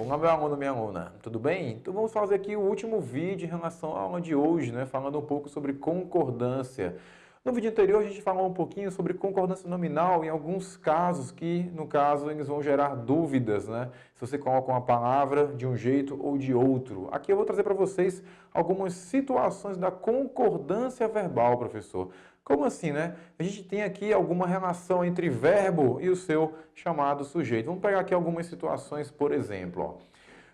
Olá, meu aluno, minha aluna, tudo bem? Então vamos fazer aqui o último vídeo em relação à aula de hoje, né? Falando um pouco sobre concordância. No vídeo anterior a gente falou um pouquinho sobre concordância nominal em alguns casos que, no caso, eles vão gerar dúvidas, né? Se você coloca uma palavra de um jeito ou de outro. Aqui eu vou trazer para vocês algumas situações da concordância verbal, professor. Como assim, né? A gente tem aqui alguma relação entre verbo e o seu chamado sujeito. Vamos pegar aqui algumas situações, por exemplo. Ó.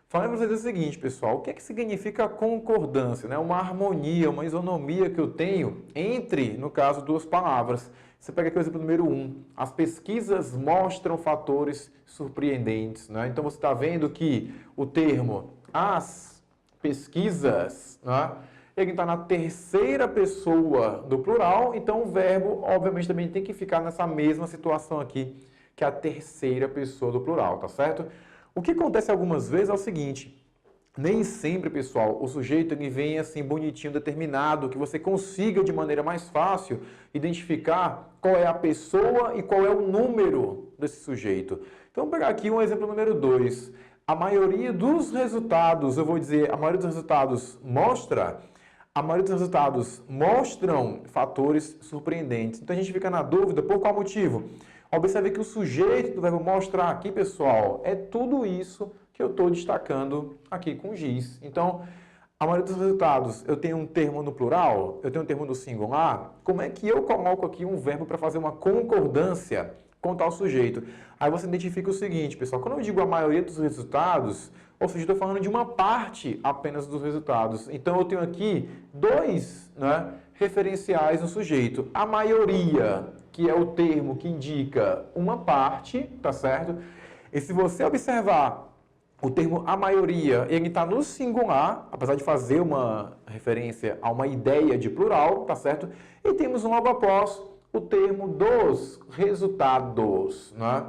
Falei para vocês o seguinte, pessoal. O que é que significa concordância? Né? Uma harmonia, uma isonomia que eu tenho entre, no caso, duas palavras. Você pega aqui o exemplo número 1. As pesquisas mostram fatores surpreendentes. Né? Então, você está vendo que o termo as pesquisas... Né? Ele está na terceira pessoa do plural, então o verbo, obviamente, também tem que ficar nessa mesma situação aqui, que é a terceira pessoa do plural, tá certo? O que acontece algumas vezes é o seguinte, nem sempre, pessoal, o sujeito ele vem assim bonitinho, determinado, que você consiga de maneira mais fácil identificar qual é a pessoa e qual é o número desse sujeito. Então, vamos pegar aqui um exemplo número 2. A maioria dos resultados, eu vou dizer, a maioria dos resultados A maioria dos resultados mostram fatores surpreendentes. Então a gente fica na dúvida por qual motivo? Observe que o sujeito do verbo mostrar aqui, pessoal, é tudo isso que eu estou destacando aqui com giz. Então, a maioria dos resultados, eu tenho um termo no plural, eu tenho um termo no singular. Como é que eu coloco aqui um verbo para fazer uma concordância com tal sujeito? Aí você identifica o seguinte, pessoal, quando eu digo a maioria dos resultados, ou seja, estou falando de uma parte apenas dos resultados. Então, eu tenho aqui dois referenciais no sujeito. A maioria, que é o termo que indica uma parte, tá certo? E se você observar o termo a maioria, ele está no singular, apesar de fazer uma referência a uma ideia de plural, tá certo? E temos logo após o termo dos resultados, né?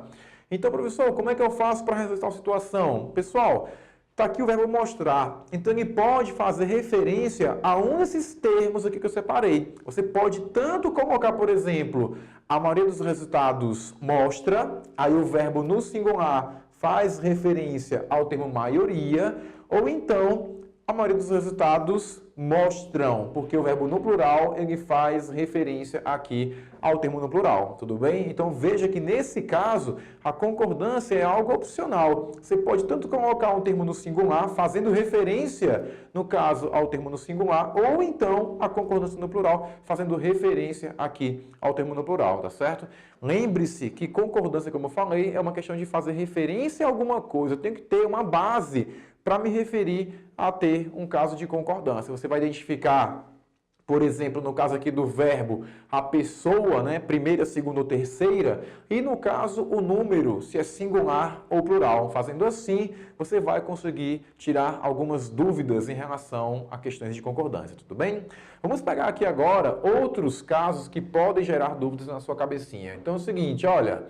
Então, professor, como é que eu faço para resolver tal situação? Pessoal, está aqui o verbo mostrar. Então, ele pode fazer referência a um desses termos aqui que eu separei. Você pode tanto colocar, por exemplo, a maioria dos resultados mostra, aí o verbo no singular faz referência ao termo maioria, ou então a maioria dos resultados mostram, porque o verbo no plural ele faz referência aqui ao termo no plural, tudo bem? Então veja que nesse caso a concordância é algo opcional. Você pode tanto colocar um termo no singular fazendo referência, no caso, ao termo no singular, ou então a concordância no plural fazendo referência aqui ao termo no plural, tá certo? Lembre-se que concordância, como eu falei, é uma questão de fazer referência a alguma coisa. Eu tenho que ter uma base para me referir a ter um caso de concordância. Você vai identificar, por exemplo, no caso aqui do verbo, a pessoa, né, primeira, segunda ou terceira, e no caso o número, se é singular ou plural. Fazendo assim, você vai conseguir tirar algumas dúvidas em relação a questões de concordância, tudo bem? Vamos pegar aqui agora outros casos que podem gerar dúvidas na sua cabecinha. Então é o seguinte, olha...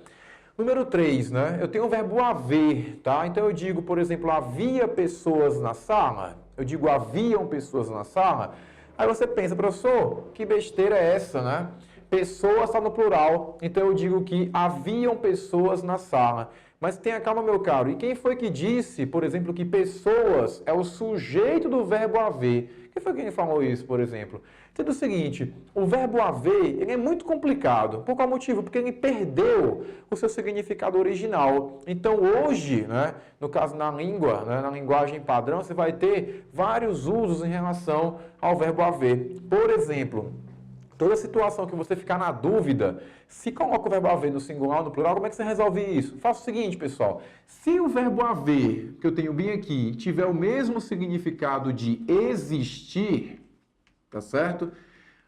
Número 3, né? Eu tenho o verbo haver, tá? Então eu digo, por exemplo, havia pessoas na sala. Eu digo haviam pessoas na sala. Aí você pensa, professor, que besteira é essa, né? Pessoas está no plural, então eu digo que haviam pessoas na sala. Mas tenha calma, meu caro. E quem foi que disse, por exemplo, que pessoas é o sujeito do verbo haver? Quem foi quem falou isso, por exemplo? Entenda o seguinte, o verbo haver ele é muito complicado. Por qual motivo? Porque ele perdeu o seu significado original. Então hoje, né, no caso na língua, né, na linguagem padrão, você vai ter vários usos em relação ao verbo haver. Por exemplo, toda situação que você ficar na dúvida, se coloca o verbo haver no singular ou no plural, como é que você resolve isso? Faça o seguinte, pessoal. Se o verbo haver, que eu tenho bem aqui, tiver o mesmo significado de existir, tá certo?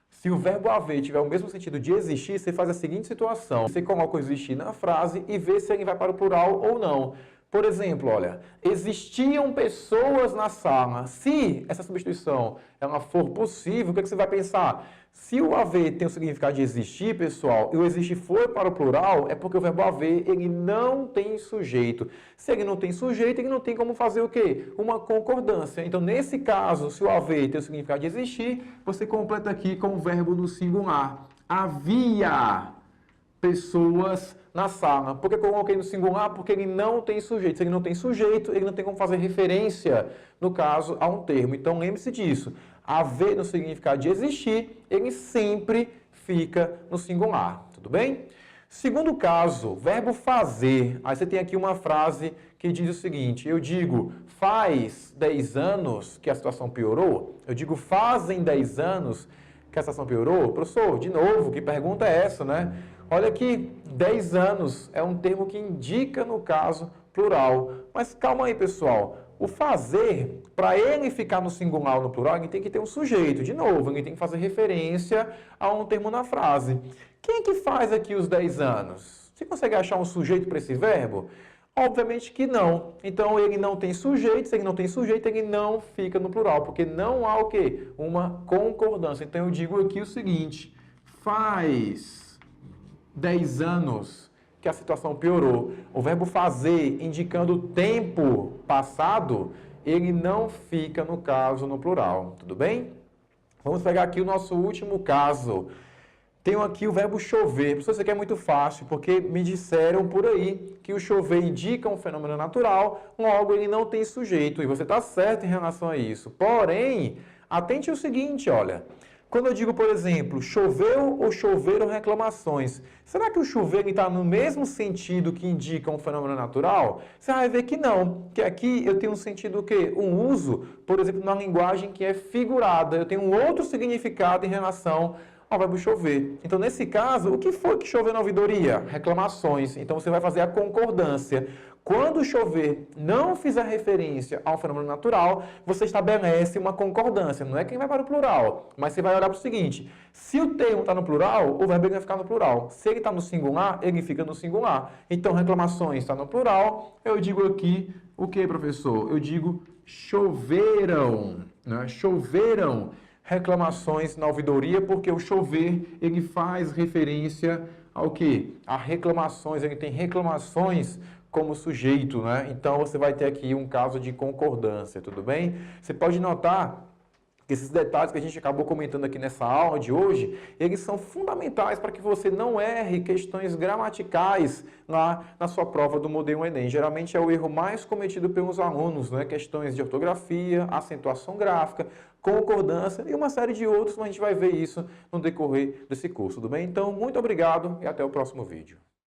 Se o verbo haver tiver o mesmo sentido de existir, você faz a seguinte situação. Você coloca o existir na frase e vê se ele vai para o plural ou não. Por exemplo, olha, existiam pessoas na sala. Se essa substituição ela for possível, o que você vai pensar? Se o haver tem o significado de existir, pessoal, e o existir for para o plural, é porque o verbo haver ele não tem sujeito. Se ele não tem sujeito, ele não tem como fazer o quê? Uma concordância. Então, nesse caso, se o haver tem o significado de existir, você completa aqui com o verbo no singular. Havia pessoas na sala. Por que eu coloquei no singular? Porque ele não tem sujeito. Se ele não tem sujeito, ele não tem como fazer referência, no caso, a um termo. Então, lembre-se disso. Haver no significado de existir, ele sempre fica no singular. Tudo bem? Segundo caso, verbo fazer. Aí você tem aqui uma frase que diz o seguinte: eu digo, faz 10 anos que a situação piorou. Eu digo, fazem 10 anos que a situação piorou. Professor, de novo, que pergunta é essa, né? Olha aqui, 10 anos é um termo que indica, no caso, plural. Mas calma aí, pessoal. O fazer, para ele ficar no singular ou no plural, ele tem que ter um sujeito. De novo, ele tem que fazer referência a um termo na frase. Quem é que faz aqui os 10 anos? Você consegue achar um sujeito para esse verbo? Obviamente que não. Então, ele não tem sujeito. Se ele não tem sujeito, ele não fica no plural, porque não há o quê? Uma concordância. Então, eu digo aqui o seguinte: faz 10 anos que a situação piorou. O verbo fazer, indicando o tempo passado, ele não fica, no caso, no plural. Tudo bem? Vamos pegar aqui o nosso último caso. Tenho aqui o verbo chover. Professor, isso aqui é muito fácil, porque me disseram por aí que o chover indica um fenômeno natural, logo ele não tem sujeito. E você está certo em relação a isso. Porém, atente o seguinte, olha. Quando eu digo, por exemplo, choveu ou choveram reclamações, será que o chover está no mesmo sentido que indica um fenômeno natural? Você vai ver que não, que aqui eu tenho um sentido o quê? Um uso, por exemplo, na linguagem que é figurada. Eu tenho um outro significado em relação ao verbo chover. Então, nesse caso, o que foi que choveu na ouvidoria? Reclamações. Então, você vai fazer a concordância. Quando chover não fizer referência a um fenômeno natural, você estabelece uma concordância. Não é quem vai para o plural, mas você vai olhar para o seguinte: se o termo está no plural, o verbo vai ficar no plural. Se ele está no singular, ele fica no singular. Então, reclamações está no plural. Eu digo aqui o que, professor? Eu digo choveram. Né? Choveram reclamações na ouvidoria, porque o chover, ele faz referência ao quê? A reclamações, ele tem reclamações como sujeito, né? Então, você vai ter aqui um caso de concordância, tudo bem? Você pode notar que esses detalhes que a gente acabou comentando aqui nessa aula de hoje, eles são fundamentais para que você não erre questões gramaticais lá na sua prova do Modelo Enem. Geralmente é o erro mais cometido pelos alunos, né? Questões de ortografia, acentuação gráfica, concordância e uma série de outros, mas a gente vai ver isso no decorrer desse curso, tudo bem? Então, muito obrigado e até o próximo vídeo.